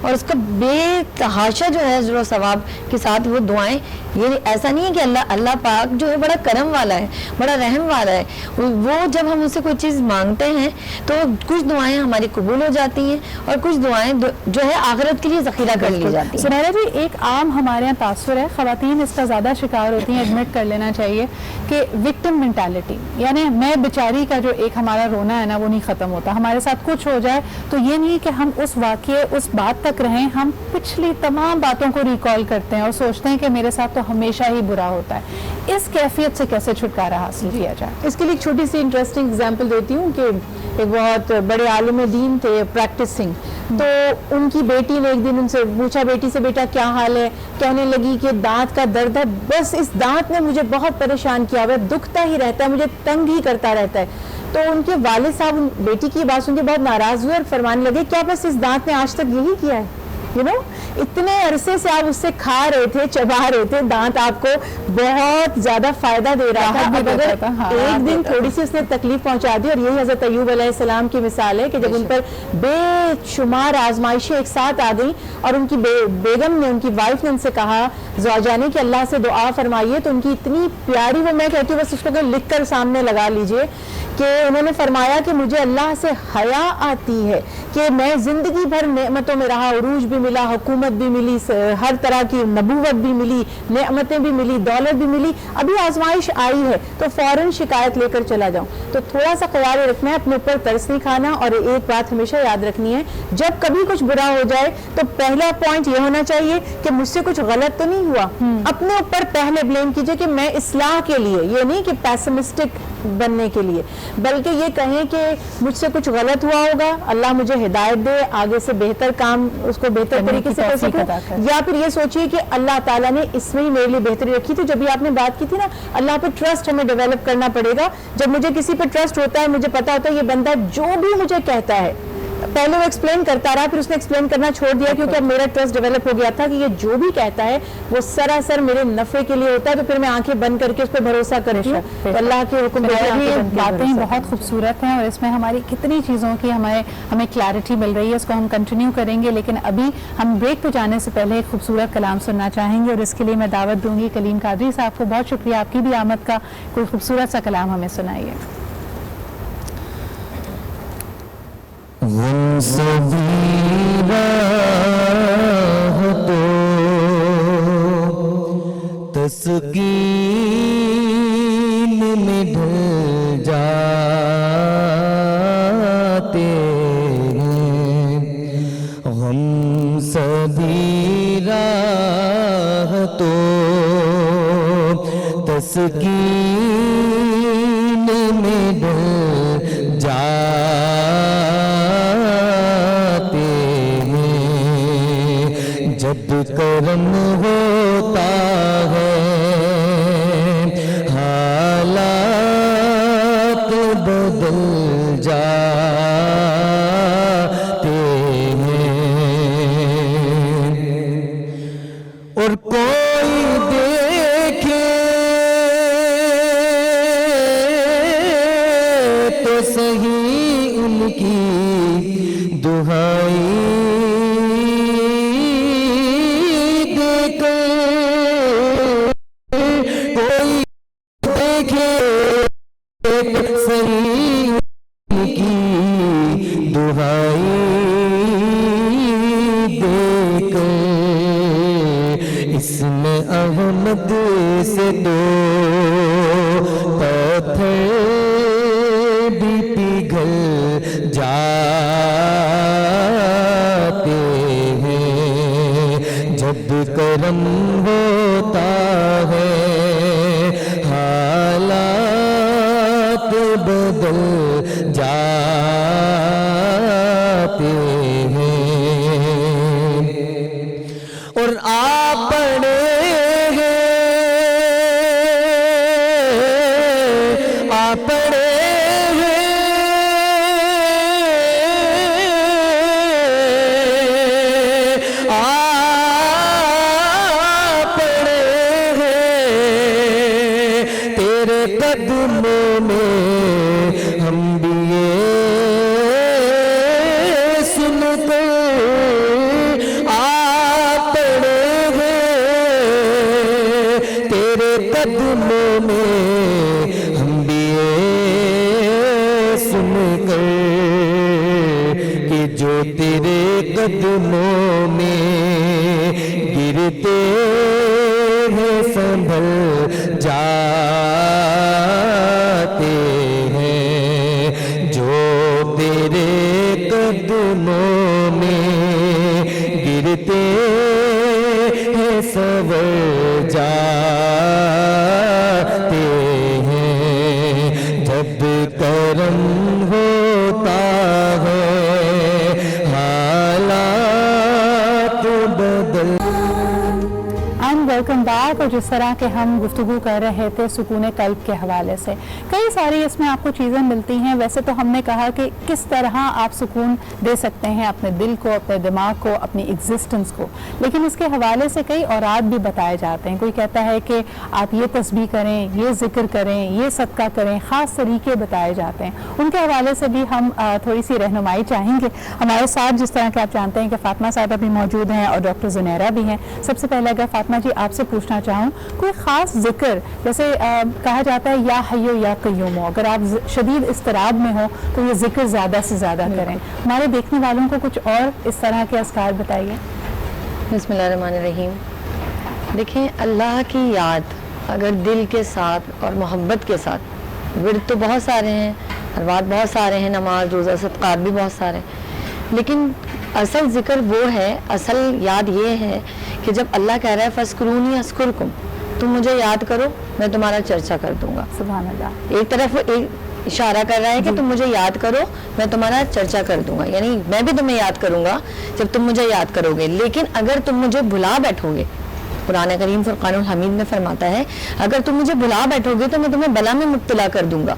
اور اس کا بے تحاشا جو ہے اجر و ثواب کے ساتھ وہ دعائیں. یہ ایسا نہیں ہے کہ اللہ پاک جو ہے بڑا کرم والا ہے, بڑا رحم والا ہے. وہ جب ہم اس سے کوئی چیز مانگتے ہیں تو کچھ دعائیں ہماری قبول ہو جاتی ہیں اور کچھ دعائیں جو ہے آخرت کے لیے ذخیرہ کر لی جاتی ہیں. سنیرا جی, ایک عام ہمارے یہاں تاثر ہے, خواتین اس کا زیادہ شکار ہوتی ہیں, ایڈمٹ کر لینا چاہیے کہ وکٹم مینٹالٹی, یعنی میں بیچاری کا جو ایک ہمارا رونا ہے نا وہ نہیں ختم ہوتا. ہمارے ساتھ کچھ ہو جائے تو یہ نہیں کہ ہم اس واقعے اس بات تک رہیں, ہم پچھلی تمام باتوں کو ریکال کرتے ہیں اور سوچتے ہیں کہ میرے ساتھ تو ہمیشہ ہی برا ہوتا ہے. اس کیفیت سے کیسے چھٹکارا حاصل کیا جائے؟ اس کے لیے ایک چھوٹی سی انٹرسٹنگ اگزامپل دیتی ہوں کہ ایک بہت بڑے عالم دین تھے پریکٹس سنگھ, تو ان کی بیٹی نے ایک دن ان سے پوچھا, بیٹی سے بیٹا کیا حال ہے؟ کہنے لگی کہ دانت کا درد ہے, بس اس دانت نے مجھے بہت پریشان کیا ہوا ہے, دکھتا ہی رہتا ہے, مجھے تنگ ہی کرتا رہتا ہے. تو ان کے والد صاحب بیٹی کی بات سن کے بہت ناراض ہوئے اور فرمانے لگے کیا بس اس دانت نے آج تک یہی کیا ہے؟ اتنے عرصے سے آپ اس سے کھا رہے تھے, چبا رہے تے, دانت آپ کو بہت زیادہ فائدہ دے رہا تھا, اب اگر ایک دن تھوڑی سی اس نے تکلیف پہنچا دی, اور یہی حضرت ایوب علیہ السلام کی مثال ہے کہ جب ان پر بے شمار آزمائشیں ایک ساتھ آ گئیں اور ان کی بیگم نے, ان کی وائف نے ان سے کہا زوجہ نے کہ اللہ سے دعا فرمائیے, تو ان کی اتنی پیاری, وہ میں کہتی ہوں بس اس کو لکھ کر سامنے لگا لیجئے, کہ انہوں نے فرمایا کہ مجھے اللہ سے حیا آتی ہے کہ میں زندگی بھر نعمتوں میں رہا, عروج بھی ملا, حکومت بھی ملی, ہر طرح کی نبوت بھی ملی, نعمتیں بھی ملی, دولت بھی ملی, ابھی آزمائش آئی ہے تو فوراً شکایت لے کر چلا جاؤں. تو تھوڑا سا خیال رکھنا ہے, اپنے اوپر ترس نہیں کھانا, اور ایک بات ہمیشہ یاد رکھنی ہے, جب کبھی کچھ برا ہو جائے تو پہلا پوائنٹ یہ ہونا چاہیے کہ مجھ سے کچھ غلط تو نہیں ہوا. اپنے اوپر پہلے بلیم کیجئے کہ میں اصلاح کے لیے, یہ نہیں کہ پیسمسٹک بننے کے لیے, بلکہ یہ کہیں کہ مجھ سے کچھ غلط ہوا ہوگا, اللہ مجھے ہدایت دے, آگے سے بہتر کام اس کو بہتر طریقے سے کر سکوں, یا پھر یہ سوچیے کہ اللہ تعالیٰ نے اس میں ہی میرے لیے بہتری رکھی. تو جب یہ آپ نے بات کی تھی نا, اللہ پہ ٹرسٹ ہمیں ڈیولپ کرنا پڑے گا. جب مجھے کسی پہ ٹرسٹ ہوتا ہے, مجھے پتا ہوتا ہے یہ بندہ جو بھی مجھے کہتا ہے, پہلے وہ ایکسپلین کرتا رہا, پھر اس نے ایکسپلین کرنا چھوڑ دیا کیونکہ اب میرا ٹرسٹ ڈیولپ ہو گیا تھا کہ یہ جو بھی کہتا ہے وہ سراسر میرے نفع کے لیے ہوتا ہے, تو پھر میں آنکھیں بند کر کے اس پہ بھروسہ کرتی ہوں. تو اللہ کے حکم باتیں بہت خوبصورت ہیں اور اس میں ہماری کتنی چیزوں کی ہمیں کلیئرٹی مل رہی ہے, اس کو ہم کنٹینیو کریں گے. لیکن ابھی ہم بریک پہ جانے سے پہلے ایک خوبصورت کلام سننا چاہیں گے, اور اس کے لیے میں دعوت دوں گی کلیم قادری صاحب کو. بہت شکریہ آپ کی بھی آمد کا, کوئی خوبصورت سا کلام ہمیں سنائیے. غم سبھی راہ تو تسکین میں ڈھل جاتے ہیں, غم سبھی راہ تو تسکین میں ڈھل جاتے جب کرم ہوتا ہے حالات بدل جاتے ہیں, اور کوئی دیکھے تو صحیح ان کی دہائی احمد سے دو پتھر بھی پگھل جاتے ہیں, جب کرم ہوتا ہے حالات بدل جاتے ہیں. اور آپ پڑھے قدموں میں ہم بھی قدموں میں ہم بھی یہ سن کر کہ جو تیرے قدموں میں گرتے ہیں سنبھل جاتے ہیں، جو تیرے قدموں میں گرتے ہیں سنبھل جاتے ہیں، جب کرم ہوتا ہے حالات بدل. Welcome back. اور جس طرح کے ہم گفتگو کر رہے تھے سکون قلب کے حوالے سے، کئی ساری اس میں آپ کو چیزیں ملتی ہیں. ویسے تو ہم نے کہا کہ کس طرح آپ سکون دے سکتے ہیں اپنے دل کو، اپنے دماغ کو، اپنی ایگزسٹنس کو، لیکن اس کے حوالے سے کئی اوراد بھی بتائے جاتے ہیں. کوئی کہتا ہے کہ آپ یہ تسبیح کریں، یہ ذکر کریں، یہ صدقہ کریں، خاص طریقے بتائے جاتے ہیں. ان کے حوالے سے بھی ہم تھوڑی سی رہنمائی چاہیں گے. ہمارے ساتھ جس طرح کہ آپ جانتے ہیں کہ فاطمہ صاحبہ بھی موجود ہیں اور ڈاکٹر زنیرہ بھی ہیں. سب سے پہلے اگر فاطمہ جی آپ سے پوچھنا چاہوں، کوئی خاص ذکر جیسے کہا جاتا ہے یا حیو یا قیوم ہو، اگر آپ شدید اضطراب میں ہو تو یہ ذکر زیادہ سے زیادہ کریں. ہمارے دیکھنے والوں کو کچھ اور اس طرح کے اذکار بتائیے. بسم اللہ الرحمن الرحیم. دیکھیں، اللہ کی یاد اگر دل کے ساتھ اور محبت کے ساتھ، ورد تو بہت سارے ہیں، حربات بہت سارے ہیں، نماز روزہ صدقات بھی بہت سارے ہیں، لیکن اصل ذکر وہ ہے، اصل یاد یہ ہے کہ جب اللہ کہہ رہا ہے فَاذْكُرُونِي أَذْكُرْكُمْ، تم مجھے یاد کرو میں تمہارا چرچا کر دوں گا. سبحان اللہ. ایک طرف ایک اشارہ کر رہا ہے کہ تم مجھے یاد کرو میں تمہارا چرچا کر دوں گا، یعنی میں بھی تمہیں یاد کروں گا جب تم مجھے یاد کرو گے. لیکن اگر تم مجھے بھلا بیٹھو گے، قرآن کریم فرقان الحمید میں فرماتا ہے اگر تم مجھے بھلا بیٹھو گے تو میں تمہیں بلا میں مبتلا کر دوں گا.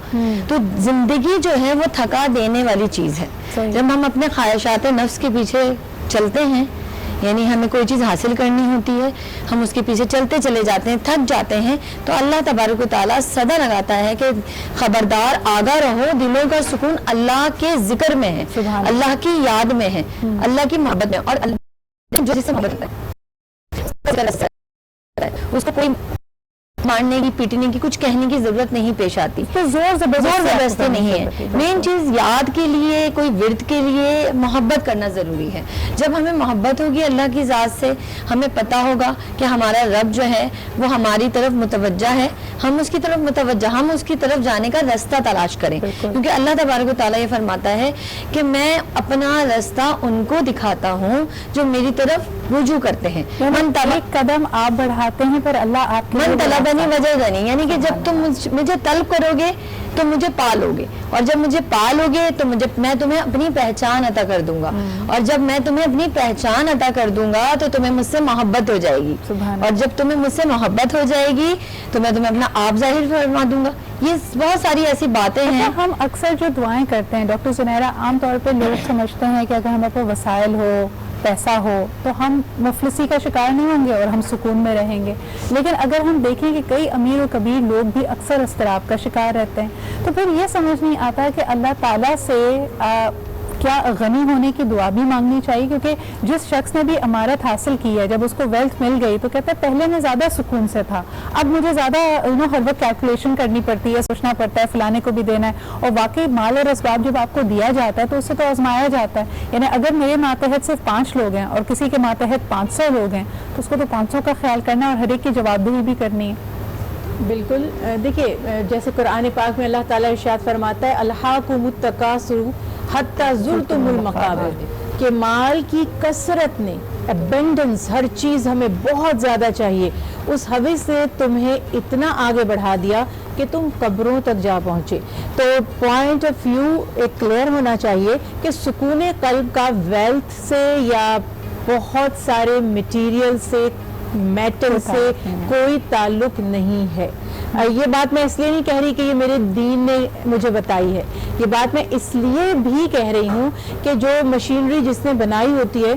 تو زندگی جو ہے وہ تھکا دینے والی چیز ہے. جب ہم اپنے خواہشات نفس کے پیچھے چلتے ہیں، یعنی ہمیں کوئی چیز حاصل کرنی ہوتی ہے، ہم اس کے پیچھے چلتے چلے جاتے ہیں، تھک جاتے ہیں، تو اللہ تبارک و تعالیٰ صدا لگاتا ہے کہ خبردار آگاہ رہو، دلوں کا سکون اللہ کے ذکر میں ہے، اللہ کی یاد میں ہے، اللہ کی محبت میں. اور اللہ جو جس سے محبت ہے اس کو کوئی مارنے کی، پیٹنے کی، کچھ کہنے کی ضرورت نہیں پیش آتی. زور زبردستی نہیں ہے. مین چیز یاد کے لیے، کوئی ورد کے لیے محبت کرنا ضروری ہے. جب ہمیں محبت ہوگی اللہ کی ذات سے، ہمیں پتہ ہوگا کہ ہمارا رب جو ہے وہ ہماری طرف متوجہ ہے، ہم اس کی طرف متوجہ، ہم اس کی طرف جانے کا رستہ تلاش کریں. کیونکہ اللہ تبارک و تعالیٰ یہ فرماتا ہے کہ میں اپنا رستہ ان کو دکھاتا ہوں جو میری طرف رجوع کرتے ہیں. ایک قدم آپ بڑھاتے ہیں پر اللہ آپ کے من طلبنی وجہ دنی، یعنی کہ جب تم مجھے طلب کرو گے تو مجھے پالو گے، اور جب مجھے پالو گے تو میں تمہیں اپنی پہچان عطا کر دوں گا، اور جب میں تمہیں اپنی پہچان عطا کر دوں گا تو تمہیں مجھ سے محبت ہو جائے گی، اور جب تمہیں مجھ سے محبت ہو جائے گی تو میں تمہیں اپنا آپ ظاہر فرما دوں گا. یہ بہت ساری ایسی باتیں ہیں. ہم اکثر جو دعائیں کرتے ہیں ڈاکٹر زنیرہ، عام طور پہ لوگ سمجھتے ہیں کہ اگر ہمارے پاس وسائل ہو، پیسہ ہو تو ہم مفلسی کا شکار نہیں ہوں گے اور ہم سکون میں رہیں گے. لیکن اگر ہم دیکھیں کہ کئی امیر و کبیر لوگ بھی اکثر اضطراب کا شکار رہتے ہیں، تو پھر یہ سمجھ نہیں آتا کہ اللہ تعالیٰ سے کیا غنی ہونے کی دعا بھی مانگنی چاہیے. کیونکہ جس شخص نے بھی امارت حاصل کی ہے، جب اس کو ویلتھ مل گئی تو کہتا ہے پہلے میں زیادہ سکون سے تھا، اب مجھے زیادہ ہر وقت کیلکولیشن کرنی پڑتی ہے، سوچنا پڑتا ہے فلانے کو بھی دینا ہے. اور واقعی مال اور اسباب جب آپ کو دیا جاتا ہے تو اس سے تو آزمایا جاتا ہے. یعنی اگر میرے ماتحت صرف 5 لوگ ہیں اور کسی کے ماتحت 500 لوگ ہیں تو اس کو تو 500 کا خیال کرنا اور ہر ایک کی جواب دہی بھی کرنی ہے. بالکل. دیکھیے جیسے قرآن پاک میں اللہ تعالیٰ ارشاد فرماتا ہے الہاکم التکاثر حتی زرتم المقابر، کہ مال کی کثرت نے، ابنڈنس، ہر چیز ہمیں بہت زیادہ چاہیے، اس حوث سے تمہیں اتنا آگے بڑھا دیا کہ تم قبروں تک جا پہنچے. تو پوائنٹ آف ویو ایک کلیئر ہونا چاہیے کہ سکون قلب کا ویلتھ سے یا بہت سارے مٹیریل سے، میٹل سے کوئی تعلق نہیں ہے. یہ بات میں اس لیے نہیں کہہ رہی کہ یہ میرے دین نے مجھے بتائی ہے، یہ بات میں اس لیے بھی کہہ رہی ہوں کہ جو مشینری جس نے بنائی ہوتی ہے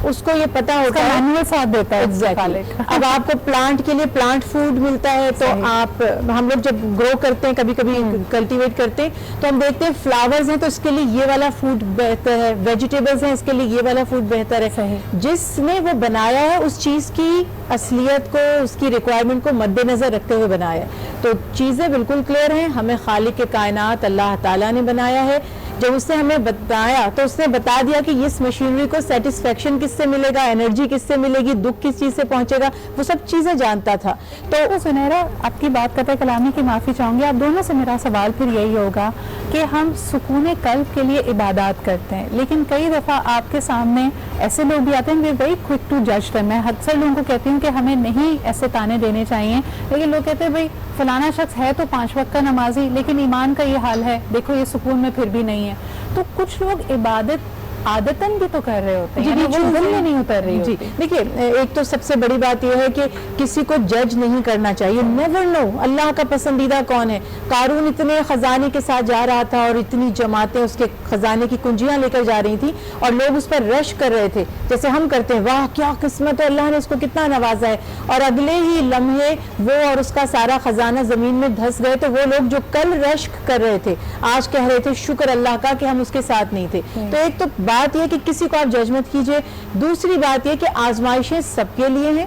اس کو یہ پتا ہوتا ہے مینول ساتھ دیتا ہے Exactly. اب آپ کو پلانٹ کے لیے پلانٹ فوڈ ملتا ہے تو آپ ہم لوگ جب گرو کرتے ہیں کبھی کبھی کلٹیویٹ کرتے ہیں تو ہم دیکھتے ہیں فلاورز ہیں تو اس کے لیے یہ والا فوڈ بہتر ہے, ویجیٹیبلز ہیں اس کے لیے یہ والا فوڈ بہتر ہے. جس نے وہ بنایا ہے اس چیز کی اصلیت کو, اس کی ریکوائرمنٹ کو مد نظر رکھتے ہوئے بنایا ہے. تو چیزیں بالکل کلیئر ہیں, ہمیں خالق کائنات اللہ تعالیٰ نے بنایا ہے. جب اس نے ہمیں بتایا تو اس نے بتا دیا کہ اس مشینری کو سیٹسفیکشن کس سے ملے گا, انرجی کس سے ملے گی, دکھ کس چیز سے پہنچے گا, وہ سب چیزیں جانتا تھا. تو سنیرا آپ کی بات قطع کلامی کی معافی چاہوں گی, آپ دونوں سے میرا سوال پھر یہی ہوگا کہ ہم سکون قلب کے لیے عبادات کرتے ہیں, لیکن کئی دفعہ آپ کے سامنے ایسے لوگ بھی آتے ہیں, ویری کوئک ٹو جج کرنا. میں اکثر لوگوں کو کہتی ہوں کہ ہمیں نہیں ایسے تانے دینے چاہیے, لیکن لوگ کہتے ہیں بھائی فلانا شخص ہے تو 5 وقت کا نمازی, لیکن ایمان کا یہ حال ہے, دیکھو یہ سکون میں پھر بھی نہیں ہے. تو کچھ لوگ عبادت عادتاً بھی تو کر رہے ہوتے ہیں, وہ دل میں نہیں اتر رہی ہوتی. دیکھیے ایک تو سب سے بڑی بات یہ ہے کہ کسی کو جج نہیں کرنا چاہیے. نیور نو اللہ کا پسندیدہ کون ہے. قارون اتنے خزانے کے ساتھ جا رہا تھا اور اتنی جماعتیں اس کے خزانے کی کنجیاں لے کر جا رہی تھی اور لوگ اس پر رش کر رہے تھے, جیسے ہم کرتے ہیں واہ کیا قسمت ہے, اللہ نے اس کو کتنا نوازا ہے, اور اگلے ہی لمحے وہ اور اس کا سارا خزانہ زمین میں دھس گئے. تو وہ لوگ جو کل رشک کر رہے تھے آج کہہ رہے تھے شکر اللہ کا کہ ہم اس کے ساتھ نہیں تھے. تو ایک تو بات یہ کہ کسی کو آپ جج مت کیجئے. دوسری بات یہ کہ آزمائشیں سب کے لیے ہیں.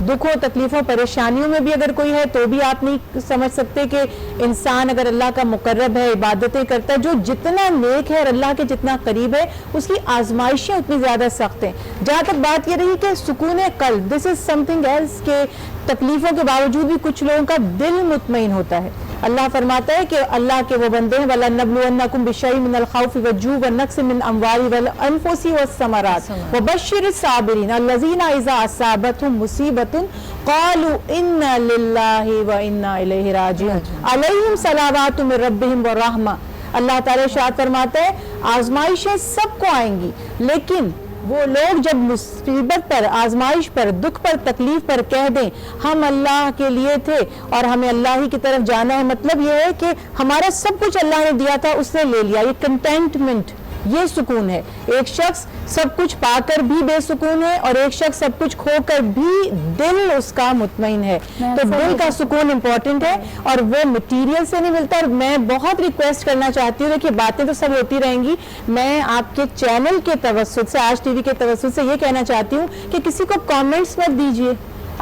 دکھوں تکلیفوں پریشانیوں میں بھی اگر کوئی ہے تو بھی آپ نہیں سمجھ سکتے کہ انسان اگر اللہ کا مقرب ہے, عبادتیں کرتا ہے, جو جتنا نیک ہے اور اللہ کے جتنا قریب ہے اس کی آزمائشیں اتنی زیادہ سخت ہیں. جہاں تک بات یہ رہی کہ سکون قلب, دس از سم تھنگ ایلس, کہ تکلیفوں کے باوجود بھی کچھ لوگوں کا دل مطمئن ہوتا ہے. اللہ فرماتا ہے کہ اللہ کے وہ بندے ہیں وَلَنَبْلُوَنَّكُمْ بِشَيْءٍ مِّنَ الْخَوْفِ وَالْجُوعِ وَالنَّقْصِ مِّنَ الْأَمْوَالِ وَالْأَنفُسِ وَالثَّمَرَاتِ وَبَشِّرِ الصَّابِرِينَ الَّذِينَ إِذَا أَصَابَتْهُم مُّصِيبَةٌ قَالُوا إِنَّا لِلَّهِ وَإِنَّا إِلَيْهِ رَاجِعُونَ عَلَيْهِمْ صَلَوَاتُ مِن رَّبِّهِمْ وَرَحْمَةٌ. اللہ تعالیٰ ارشاد فرماتا ہے آزمائشیں سب کو آئیں گی, لیکن وہ لوگ جب مصیبت پر, آزمائش پر, دکھ پر, تکلیف پر کہہ دیں ہم اللہ کے لیے تھے اور ہمیں اللہ ہی کی طرف جانا ہے, مطلب یہ ہے کہ ہمارا سب کچھ اللہ نے دیا تھا اس نے لے لیا. یہ کنٹینٹمنٹ, یہ سکون ہے. ایک شخص سب کچھ پا کر بھی بے سکون ہے اور ایک شخص سب کچھ کھو کر بھی دل اس کا مطمئن ہے. تو دل کا سکون امپورٹنٹ ہے اور وہ مٹیریل سے نہیں ملتا. اور میں بہت ریکویسٹ کرنا چاہتی ہوں کہ باتیں تو سب ہوتی رہیں گی, میں آپ کے چینل کے توسط سے, آج ٹی وی کے توسط سے یہ کہنا چاہتی ہوں کہ کسی کو کامنٹس مت دیجیے.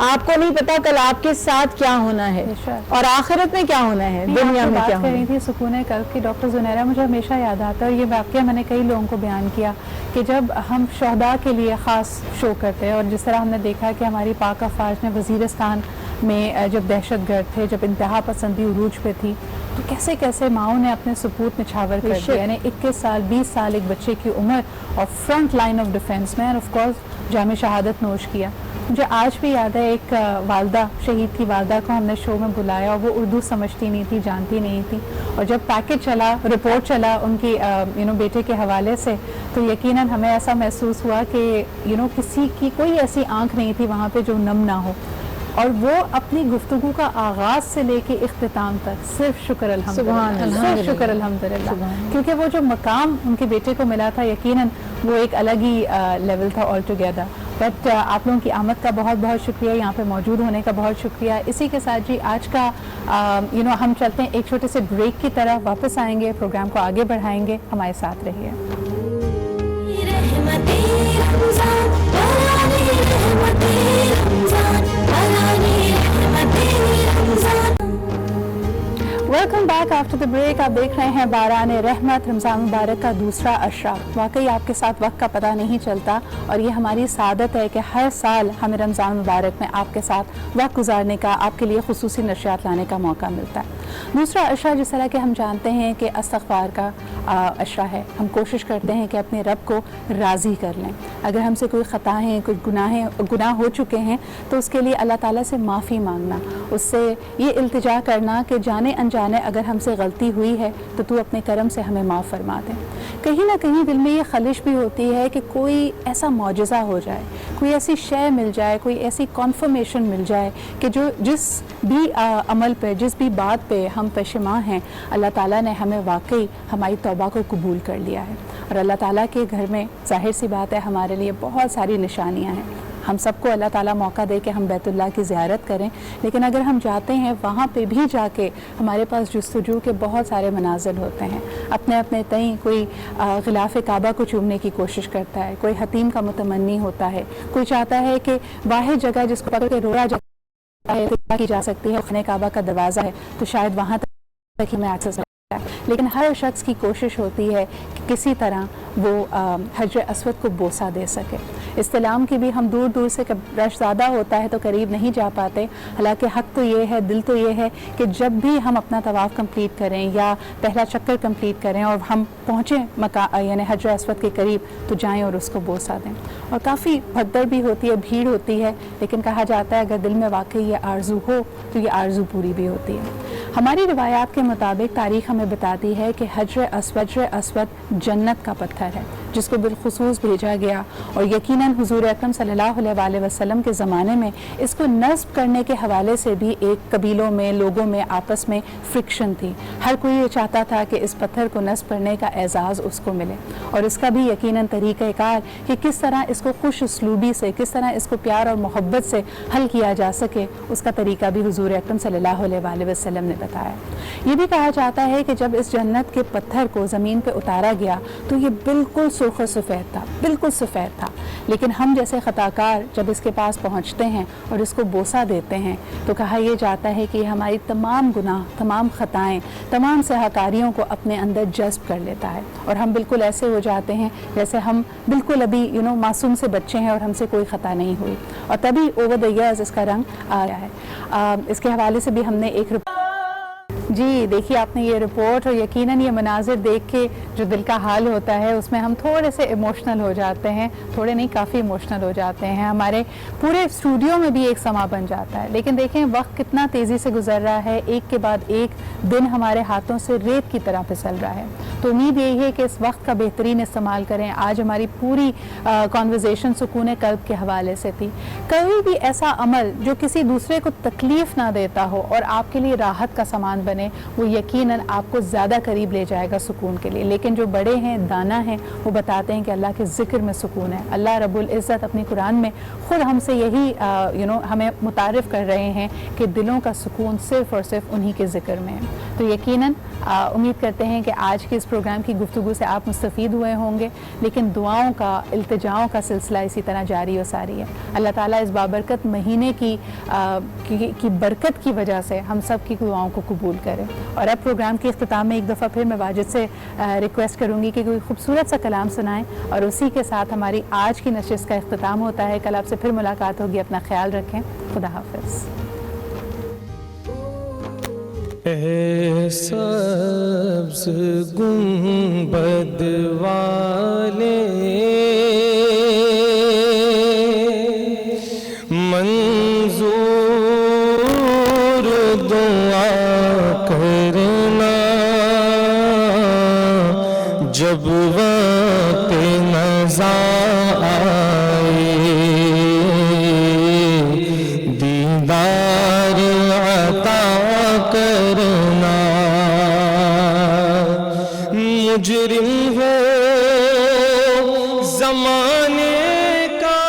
آپ کو نہیں پتا کل آپ کے ساتھ کیا ہونا ہے اور آخرت میں کیا ہونا ہے, دنیا میں کیا ہونا ہے. تھی سکون قلب کی ڈاکٹر زنیرہ, مجھے ہمیشہ یاد آتا ہے اور یہ واقعہ میں نے کئی لوگوں کو بیان کیا کہ جب ہم شہداء کے لیے خاص شو کرتے ہیں اور جس طرح ہم نے دیکھا کہ ہماری پاک افواج نے وزیرستان میں جب دہشت گرد تھے, جب انتہا پسندی عروج پہ تھی, تو کیسے کیسے ماؤں نے اپنے سپوت نچھاور کر دیا. یعنی 21 سال 20 سال ایک بچے کی عمر اور فرنٹ لائن آف ڈیفینس میں, اور آف کورس جامع شہادت نوش کیا. مجھے آج بھی یاد ہے ایک والدہ, شہید کی والدہ کو ہم نے شو میں بلایا اور وہ اردو سمجھتی نہیں تھی, جانتی نہیں تھی, اور جب پیکج چلا, رپورٹ چلا ان کی بیٹے کے حوالے سے, تو یقیناً ہمیں ایسا محسوس ہوا کہ کسی کی کوئی ایسی آنکھ نہیں تھی وہاں پہ جو نم نہ ہو. اور وہ اپنی گفتگو کا آغاز سے لے کے اختتام تک صرف شکر الحمدللہ, صرف شکر الحمدللہ, کیونکہ وہ جو مقام ان کے بیٹے کو ملا تھا یقیناً وہ ایک الگ ہی لیول تھا آل ٹوگیدر. بٹ آپ لوگوں کی آمد کا بہت بہت شکریہ, یہاں پہ موجود ہونے کا بہت شکریہ. اسی کے ساتھ جی آج کا ہم چلتے ہیں ایک چھوٹے سے بریک کی طرف, واپس آئیں گے, پروگرام کو آگے بڑھائیں گے, ہمارے ساتھ رہیے. Welcome back after the break. آپ دیکھ رہے ہیں باران رحمت, رمضان مبارک کا دوسرا عشرہ. واقعی آپ کے ساتھ وقت کا پتہ نہیں چلتا اور یہ ہماری سعادت ہے کہ ہر سال ہمیں رمضان مبارک میں آپ کے ساتھ وقت گزارنے کا, آپ کے لیے خصوصی نشریات لانے کا موقع ملتا ہے. دوسرا عشرہ جس طرح کہ ہم جانتے ہیں کہ استغفار کا عشرہ ہے. ہم کوشش کرتے ہیں کہ اپنے رب کو راضی کر لیں. اگر ہم سے کوئی خطائیں, کوئی گناہ ہو چکے ہیں تو اس کے لیے اللہ تعالیٰ سے معافی مانگنا, اس سے یہ التجا کرنا کہ جانے انجانے اگر ہم سے غلطی ہوئی ہے تو تو اپنے کرم سے ہمیں معاف فرما دے. کہیں نہ کہیں دل میں یہ خلش بھی ہوتی ہے کہ کوئی ایسا معجزہ ہو جائے, کوئی ایسی شے مل جائے, کوئی ایسی کنفرمیشن مل جائے کہ جو جس بھی عمل پہ, جس بھی بات پہ ہوئے ہم پشیمان ہیں، اللہ تعالیٰ نے ہمیں واقعی ہماری توبہ کو قبول کر لیا ہے. اور اللہ تعالیٰ کے گھر میں ظاہر سی بات ہے ہمارے لیے بہت ساری نشانیاں ہیں. ہم سب کو اللہ تعالیٰ موقع دے کہ ہم بیت اللہ کی زیارت کریں، لیکن اگر ہم جاتے ہیں وہاں پہ بھی جا کے ہمارے پاس جستجو کے بہت سارے منازل ہوتے ہیں. اپنے اپنے تئیں کوئی غلاف کعبہ کو چومنے کی کوشش کرتا ہے، کوئی حتیم کا متمنی ہوتا ہے، کوئی چاہتا ہے کہ واحد جگہ جس کو پکڑ کے رویا کی جا سکتی ہے خانہ کعبہ کا دروازہ ہے، تو شاید وہاں تک ہمیں ایکسیس ہے. لیکن ہر شخص کی کوشش ہوتی ہے کہ کسی طرح وہ حجر اسود کو بوسہ دے سکے. استلام کی بھی ہم دور دور سے رش زیادہ ہوتا ہے تو قریب نہیں جا پاتے، حالانکہ حق تو یہ ہے، دل تو یہ ہے کہ جب بھی ہم اپنا طواف کمپلیٹ کریں یا پہلا چکر کمپلیٹ کریں اور ہم پہنچیں یعنی حجر اسود کے قریب تو جائیں اور اس کو بوسہ دیں. اور کافی بھگدڑ بھی ہوتی ہے، بھیڑ ہوتی ہے، لیکن کہا جاتا ہے اگر دل میں واقعی یہ آرزو ہو تو یہ آرزو پوری بھی ہوتی ہے. ہماری روایات کے مطابق تاریخ ہمیں بتاتی ہے کہ حجر اسود جنت کا پتھر ہے جس کو بالخصوص بھیجا گیا، اور یقیناً حضور اکرم صلی اللہ علیہ وآلہ وسلم کے زمانے میں اس کو نصب کرنے کے حوالے سے بھی ایک قبیلوں میں لوگوں میں آپس میں فرکشن تھی. ہر کوئی یہ چاہتا تھا کہ اس پتھر کو نصب کرنے کا اعزاز اس کو ملے، اور اس کا بھی یقیناً طریقہ کار کہ کس طرح اس کو خوش اسلوبی سے، کس طرح اس کو پیار اور محبت سے حل کیا جا سکے، اس کا طریقہ بھی حضور اکرم صلی اللہ علیہ وآلہ وسلم نے بتایا. یہ بھی کہا جاتا ہے کہ جب اس جنت کے پتھر کو زمین پہ اتارا گیا تو یہ بالکل سرخ و سفید تھا، بالکل سفید تھا. لیکن ہم جیسے خطاکار جب اس کے پاس پہنچتے ہیں اور اس کو بوسہ دیتے ہیں تو کہا یہ جاتا ہے کہ یہ ہماری تمام گناہ، تمام خطائیں، تمام سیاہکاریوں کو اپنے اندر جذب کر لیتا ہے، اور ہم بالکل ایسے ہو جاتے ہیں جیسے ہم بالکل ابھی معصوم سے بچے ہیں اور ہم سے کوئی خطا نہیں ہوئی. اور تبھی اوور دی ایئرز اس کا رنگ آیا ہے. اس کے حوالے سے بھی ہم نے ایک جی دیکھیے آپ نے یہ رپورٹ، اور یقیناً یہ مناظر دیکھ کے جو دل کا حال ہوتا ہے اس میں ہم تھوڑے سے ایموشنل ہو جاتے ہیں، تھوڑے نہیں کافی ایموشنل ہو جاتے ہیں. ہمارے پورے اسٹوڈیو میں بھی ایک سما بن جاتا ہے. لیکن دیکھیں وقت کتنا تیزی سے گزر رہا ہے، ایک کے بعد ایک دن ہمارے ہاتھوں سے ریت کی طرح پھسل رہا ہے. تو امید یہی ہے کہ اس وقت کا بہترین استعمال کریں. آج ہماری پوری کانورزیشن سکون قلب کے حوالے سے تھی. کوئی بھی ایسا عمل جو کسی دوسرے کو تکلیف نہ دیتا ہو اور آپ کے لیے راحت کا سامان بنے، وہ یقیناً آپ کو زیادہ قریب لے جائے گا سکون کے لیے. لیکن جو بڑے ہیں، دانا ہیں، وہ بتاتے ہیں کہ اللہ کے ذکر میں سکون ہے. اللہ رب العزت اپنی قرآن میں خود ہم سے یہی ہمیں متعارف کر رہے ہیں کہ دلوں کا سکون صرف اور صرف انہی کے ذکر میں ہے. تو یقیناً امید کرتے ہیں کہ آج کے اس پروگرام کی گفتگو سے آپ مستفید ہوئے ہوں گے، لیکن دعاؤں کا، التجاؤں کا سلسلہ اسی طرح جاری و ساری ہے. اللہ تعالیٰ اس بابرکت مہینے کی برکت کی وجہ سے ہم سب کی دعاؤں کو قبول کرے. اور اب پروگرام کے اختتام میں ایک دفعہ پھر میں واجد سے ریکویسٹ کروں گی کہ کوئی خوبصورت سا کلام سنائیں، اور اسی کے ساتھ ہماری آج کی نشست کا اختتام ہوتا ہے. کل آپ سے پھر ملاقات ہوگی. اپنا خیال رکھیں. خدا حافظ. اے سبز گنبد والے منظور دعا کرنا، جب وقت نزا آئے دیدار عطا کرنا. مجرم ہو زمانے کا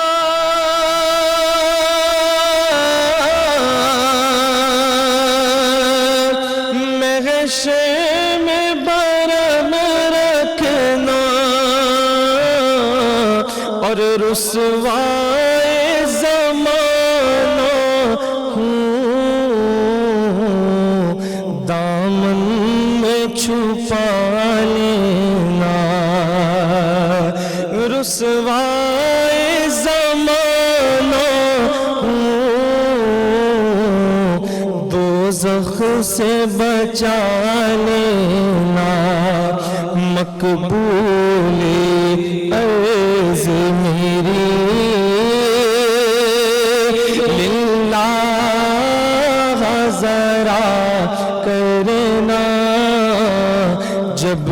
محشر میں برم رکھنا، اور رسوائے زمانہ دامن میں چھپا لینا. رسوائے زمانہ دوزخ سے بچا لینا. مقبول عرض میری للہ ذرا کرنا، جب